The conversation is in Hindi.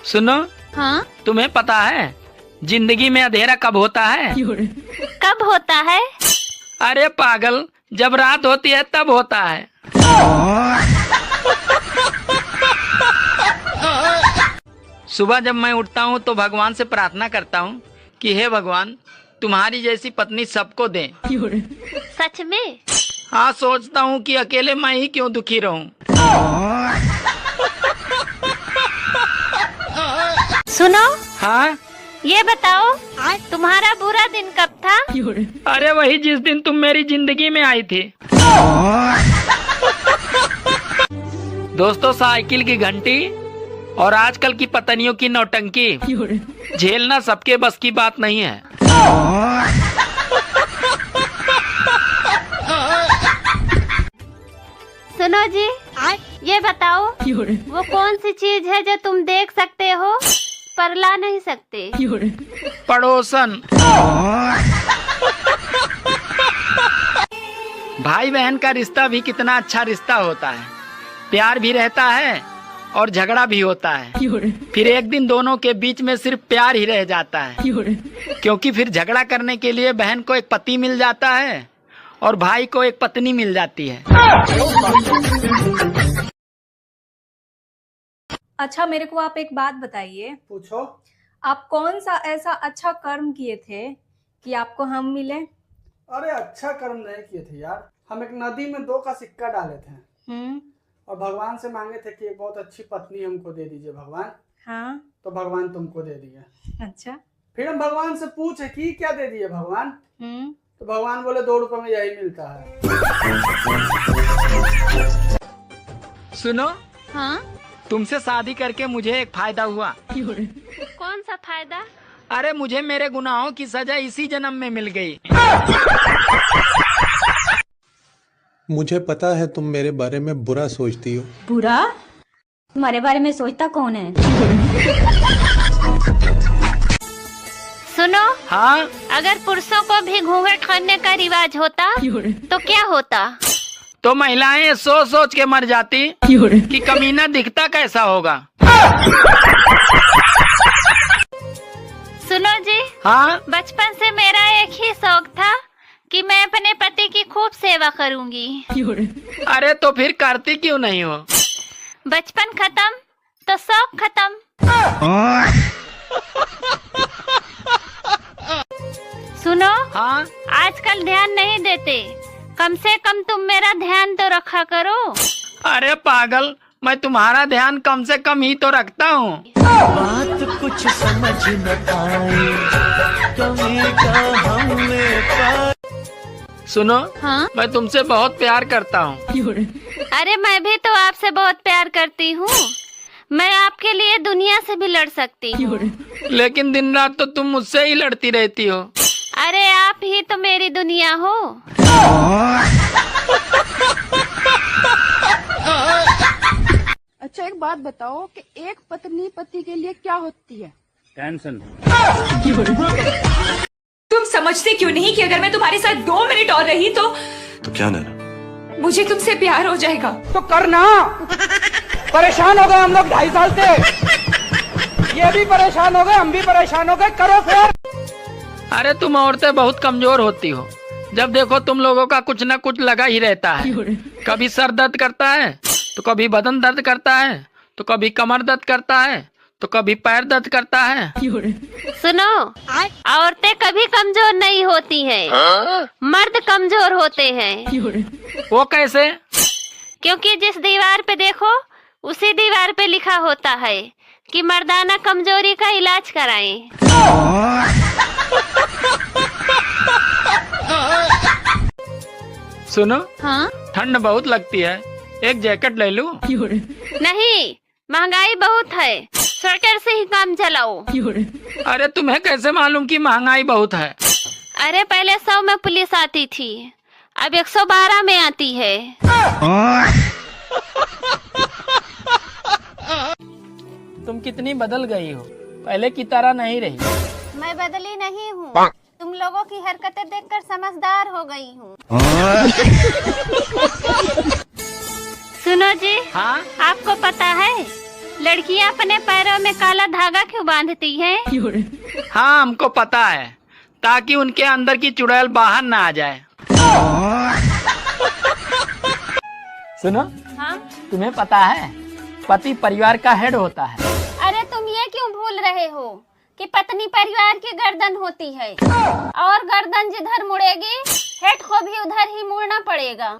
सुनो। हाँ, तुम्हें पता है जिंदगी में अंधेरा कब होता है? कब होता है? अरे पागल, जब रात होती है तब होता है। सुबह जब मैं उठता हूँ तो भगवान से प्रार्थना करता हूँ कि हे भगवान, तुम्हारी जैसी पत्नी सबको दें। सच में? हाँ, सोचता हूँ कि अकेले मैं ही क्यों दुखी रहूँ। सुनो। हाँ, ये बताओ तुम्हारा बुरा दिन कब था? अरे वही जिस दिन तुम मेरी जिंदगी में आई थी। दोस्तों, साइकिल की घंटी और आजकल की पत्नियों की नौटंकी झेलना सबके बस की बात नहीं है। सुनो जी, ये बताओ वो कौन सी चीज है जो तुम देख सकते हो पर ला नहीं सकते? पड़ोसन। भाई बहन का रिश्ता भी कितना अच्छा रिश्ता होता है। प्यार भी रहता है और झगड़ा भी होता है। फिर एक दिन दोनों के बीच में सिर्फ प्यार ही रह जाता है, क्योंकि फिर झगड़ा करने के लिए बहन को एक पति मिल जाता है और भाई को एक पत्नी मिल जाती है। अच्छा, मेरे को आप एक बात बताइए। पूछो। आप कौन सा ऐसा अच्छा कर्म किए थे कि आपको हम मिले? अरे अच्छा कर्म नहीं किए थे यार। हम एक नदी में 2 का सिक्का डाले थे और भगवान से मांगे थे कि एक बहुत अच्छी पत्नी हमको दे दीजिए भगवान। हाँ, तो भगवान तुमको दे दिए। अच्छा। फिर हम भगवान से पूछे कि क्या दे दिए भगवान। तो भगवान बोले 2 रुपए में यही मिलता है। सुनो। हाँ, तुमसे शादी करके मुझे एक फायदा हुआ। कौन सा फायदा? अरे मुझे मेरे गुनाहों की सजा इसी जन्म में मिल गई। मुझे पता है तुम मेरे बारे में बुरा सोचती हो। बुरा? तुम्हारे बारे में सोचता कौन है? सुनो। हाँ, अगर पुरुषों को भी घूंघट करने का रिवाज होता तो क्या होता? तो महिलाएं सोच सोच के मर जाती कि कमीना दिखता कैसा होगा। सुनो जी। हाँ, बचपन से मेरा एक ही शौक था कि मैं अपने पति की खूब सेवा करूंगी। अरे तो फिर करती क्यों नहीं हो? बचपन खत्म तो शौक खत्म। सुनो। हाँ, आजकल ध्यान नहीं देते, कम से कम तुम मेरा ध्यान तो रखा करो। अरे पागल, मैं तुम्हारा ध्यान कम से कम ही तो रखता हूँ। बात कुछ समझ न आए, कमी का हमें सुनो। हाँ? मैं तुमसे बहुत प्यार करता हूँ। अरे मैं भी तो आपसे बहुत प्यार करती हूँ। मैं आपके लिए दुनिया से भी लड़ सकती हूँ। लेकिन दिन रात तो तुम मुझसे ही लड़ती रहती हो। अरे आप ही तो मेरी दुनिया हो। अच्छा, एक बात बताओ कि एक पत्नी पति के लिए क्या होती है? टेंशन। तुम समझते क्यों नहीं कि अगर मैं तुम्हारे साथ 2 मिनट और रही तो क्या नैना? मुझे तुमसे प्यार हो जाएगा। तो करना। परेशान हो गए हम लोग 2.5 साल से। ये भी परेशान हो गए, हम भी परेशान हो गए। करो फिर। अरे तुम औरतें बहुत कमजोर होती हो। जब देखो तुम लोगों का कुछ न कुछ लगा ही रहता है। कभी सर दर्द करता है तो कभी बदन दर्द करता है तो कभी कमर दर्द करता है तो कभी पैर दर्द करता है। सुनो, औरतें कभी कमजोर नहीं होती हैं। मर्द कमजोर होते हैं। वो कैसे? क्योंकि जिस दीवार पे देखो उसी दीवार पे लिखा होता है कि मर्दाना कमजोरी का इलाज कराएं। सुनो। हाँ? ठंड बहुत लगती है, एक जैकेट ले लूं? नहीं, महंगाई बहुत है, स्वेटर से ही काम चलाओ। अरे तुम्हें कैसे मालूम कि महंगाई बहुत है? अरे पहले 100 में पुलिस आती थी, अब 112 में आती है। तुम कितनी बदल गई हो, पहले की तरह नहीं रही। मैं बदली नहीं हूँ, तुम लोगों की हरकतें देखकर समझदार हो गई हूँ। सुनो जी। हाँ? आपको पता है लड़कियां अपने पैरों में काला धागा क्यों बांधती हैं? हाँ हमको पता है, ताकि उनके अंदर की चुड़ैल बाहर ना आ जाए। सुनो, हाँ? तुम्हें पता है पति परिवार का हेड होता है। अरे तुम ये क्यों भूल रहे हो कि पत्नी परिवार की गर्दन होती है, और गर्दन जिधर मुड़ेगी हेड को भी उधर ही मुड़ना पड़ेगा।